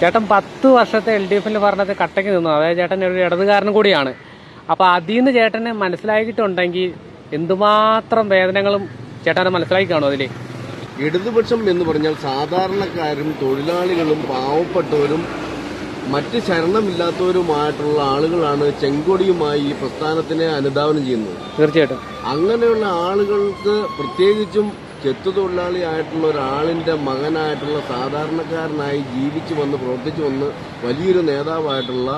ചേട്ടൻ 10 വർഷത്തെ LDF ഭരണത്തെ കട്ടയ്ക്ക് നിന്നു. അതായത് ചേട്ടൻ ഒരു ഇടതുകാരനും കൂടിയാണ്. അപ്പോൾ അതിൽ നിന്ന് ചേട്ടനെ മനസ്സിലാക്കിയിട്ടുണ്ടെങ്കിൽ എന്തുമാത്രം വേദനകളും ചേട്ടനെ മനസ്സിലാക്കി കാണും. അതിൽ ഇടതുപക്ഷം എന്ന് പറഞ്ഞാൽ സാധാരണക്കാരും തൊഴിലാളികളും പാവപ്പെട്ടവരും മറ്റ് ശരണമില്ലാത്തവരുമായിട്ടുള്ള ആളുകളാണ് ചെങ്കൊടിയുമായി ഈ പ്രസ്ഥാനത്തിനെ അനുധാവനം ചെയ്യുന്നത്. തീർച്ചയായിട്ടും അങ്ങനെയുള്ള ആളുകൾക്ക്, പ്രത്യേകിച്ചും ചെത്തുതൊഴിലാളിയായിട്ടുള്ള ഒരാളിന്റെ മകനായിട്ടുള്ള സാധാരണക്കാരനായി ജീവിച്ചു വന്ന് പ്രവർത്തിച്ചു വന്ന് വലിയൊരു നേതാവായിട്ടുള്ള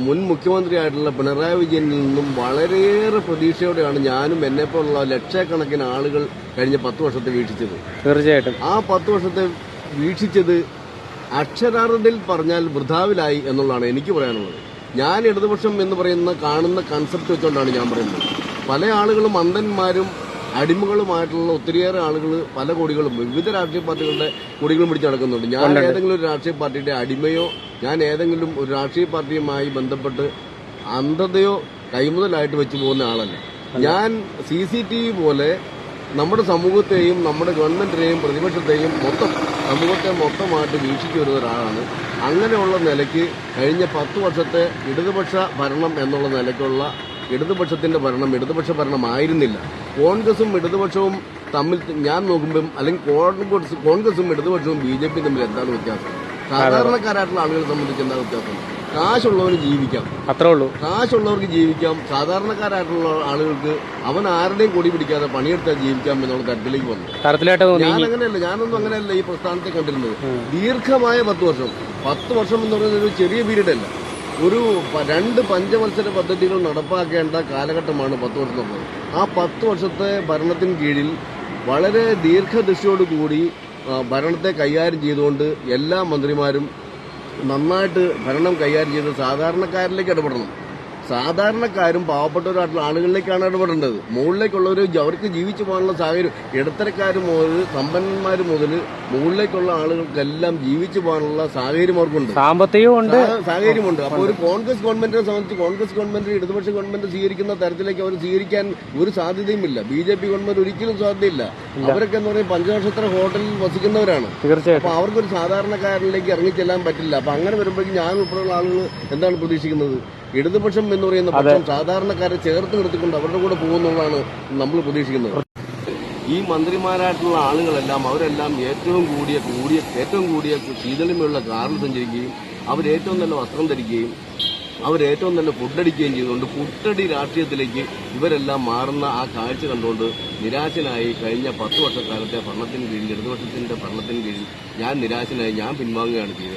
മുൻ മുഖ്യമന്ത്രിയായിട്ടുള്ള പിണറായി വിജയനിൽ നിന്നും വളരെയേറെ പ്രതീക്ഷയോടെയാണ് ഞാനും എന്നെപ്പോലുള്ള ലക്ഷക്കണക്കിന് ആളുകൾ കഴിഞ്ഞ 10 വർഷത്തെ വീക്ഷിച്ചത്. തീർച്ചയായിട്ടും ആ 10 വർഷത്തെ വീക്ഷിച്ചത് അക്ഷരാർത്ഥത്തിൽ പറഞ്ഞാൽ വൃഥാവിലായി എന്നുള്ളതാണ് എനിക്ക് പറയാനുള്ളത്. ഞാൻ ഇടതുപക്ഷം എന്ന് പറയുന്ന കാണുന്ന കൺസെപ്റ്റ് വെച്ചുകൊണ്ടാണ് ഞാൻ പറയുന്നത്. പല ആളുകളും അന്ധന്മാരും അടിമകളുമായിട്ടുള്ള ഒത്തിരിയേറെ ആളുകൾ, പല കൊടികളും, വിവിധ രാഷ്ട്രീയ പാർട്ടികളുടെ കൊടികളും പിടിച്ച് നടക്കുന്നുണ്ട്. ഞാൻ ഏതെങ്കിലും ഒരു രാഷ്ട്രീയ പാർട്ടിയുടെ അടിമയോ, ഞാൻ ഏതെങ്കിലും ഒരു രാഷ്ട്രീയ പാർട്ടിയുമായി ബന്ധപ്പെട്ട് അന്ധതയോ കൈമുതലായിട്ട് വെച്ച് പോകുന്ന ആളല്ല. ഞാൻ CCTV പോലെ നമ്മുടെ സമൂഹത്തെയും നമ്മുടെ ഗവൺമെന്റിനെയും പ്രതിപക്ഷത്തെയും സമൂഹത്തെ മൊത്തമായിട്ട് വീക്ഷിച്ചു വരുന്ന ഒരാളാണ്. അങ്ങനെയുള്ള നിലയ്ക്ക് കഴിഞ്ഞ 10 വർഷത്തെ ഇടതുപക്ഷ ഭരണം എന്നുള്ള നിലയ്ക്കുള്ള ഇടതുപക്ഷത്തിന്റെ ഭരണം ഇടതുപക്ഷ ഭരണമായിരുന്നില്ല. കോൺഗ്രസും ഇടതുപക്ഷവും തമ്മിൽ ഞാൻ നോക്കുമ്പം, അല്ലെങ്കിൽ കോൺഗ്രസും ഇടതുപക്ഷവും BJP തമ്മിൽ എന്താണ് വ്യത്യാസം? സാധാരണക്കാരായിട്ടുള്ള ആളുകളെ സംബന്ധിച്ച് എന്താ വ്യത്യാസം? കാശുള്ളവന് ജീവിക്കാം, അത്രേ ഉള്ളൂ. കാശുള്ളവർക്ക് ജീവിക്കാം. സാധാരണക്കാരായിട്ടുള്ള ആളുകൾക്ക് അവൻ ആരുടെയും കൊടി പിടിക്കാതെ പണിയെടുത്താൽ ജീവിക്കാം എന്നുള്ള തരത്തിലേക്ക് വന്നു. ഞാനൊന്നും അങ്ങനെയല്ല ഈ പ്രസ്ഥാനത്തെ കണ്ടിരുന്നത്. ദീർഘമായ 10 വർഷം എന്ന് പറയുന്നത് ഒരു ചെറിയ പീരീഡ് അല്ല. ഒരു 2 പഞ്ചവത്സര പദ്ധതികൾ നടപ്പാക്കേണ്ട കാലഘട്ടമാണ് 10 വർഷം എന്നുള്ളത്. ആ 10 വർഷത്തെ ഭരണത്തിന് കീഴിൽ വളരെ ദീർഘദൃഷ്ടിയോടുകൂടി ഭരണത്തെ കൈകാര്യം ചെയ്തുകൊണ്ട് എല്ലാ മന്ത്രിമാരും നന്നായിട്ട് ഭരണം കൈകാര്യം ചെയ്ത് സാധാരണക്കാരിലേക്ക് ഇടപെടണം. സാധാരണക്കാരും പാവപ്പെട്ടവരായിട്ടുള്ള ആളുകളിലേക്കാണ് ഇടപെടേണ്ടത്. മുകളിലേക്കുള്ളവർ അവർക്ക് ജീവിച്ചു പോകാനുള്ള സാഹചര്യം, ഇടത്തരക്കാർ മുതൽ സമ്പന്നന്മാർ മുതൽ മുകളിലേക്കുള്ള ആളുകൾക്കെല്ലാം ജീവിച്ചു പോകാനുള്ള സാഹചര്യം അവർക്കുണ്ട്, സാഹചര്യമുണ്ട്. അപ്പോൾ ഒരു കോൺഗ്രസ് ഗവൺമെന്റിനെ സംബന്ധിച്ച് കോൺഗ്രസ് ഗവൺമെന്റ് ഇടതുപക്ഷ ഗവൺമെന്റ് സ്വീകരിക്കുന്ന തരത്തിലേക്ക് അവർ സ്വീകരിക്കാൻ ഒരു സാധ്യതയുമില്ല. BJP ഗവൺമെന്റ് ഒരിക്കലും സാധ്യതയില്ല. അവരൊക്കെ എന്ന് പറയുന്നത് പഞ്ചനക്ഷത്ര ഹോട്ടലിൽ വസിക്കുന്നവരാണ്. അപ്പൊ അവർക്കൊരു സാധാരണക്കാരനിലേക്ക് ഇറങ്ങിച്ചെല്ലാൻ പറ്റില്ല. അപ്പൊ അങ്ങനെ വരുമ്പോഴേക്കും ഞാൻ ഉൾപ്പെടെയുള്ള ആളുകൾ എന്താണ് പ്രതീക്ഷിക്കുന്നത്? ഇടതുപക്ഷം എന്ന് പറയുന്ന പക്ഷം സാധാരണക്കാരെ ചേർത്ത് നിർത്തിക്കൊണ്ട് അവരുടെ കൂടെ പോകുന്നുള്ളതാണ് നമ്മൾ പ്രതീക്ഷിക്കുന്നത്. ഈ മന്ത്രിമാരായിട്ടുള്ള ആളുകളെല്ലാം അവരെല്ലാം ഏറ്റവും കൂടിയ ശീതളിമയുള്ള കാറിൽ സഞ്ചരിക്കുകയും അവരേറ്റവും നല്ല വസ്ത്രം ധരിക്കുകയും അവരേറ്റവും നല്ല ഫുഡടിക്കുകയും ചെയ്തുകൊണ്ട് പുട്ടടി രാഷ്ട്രീയത്തിലേക്ക് ഇവരെല്ലാം മാറുന്ന ആ കാഴ്ച കണ്ടുകൊണ്ട് നിരാശനായി കഴിഞ്ഞ 10 വർഷക്കാലത്തെ ഭരണത്തിന് കീഴിൽ, ഇടതുപക്ഷത്തിന്റെ ഭരണത്തിന് കീഴിൽ ഞാൻ നിരാശനായി ഞാൻ പിൻവാങ്ങുകയാണ് ചെയ്തത്.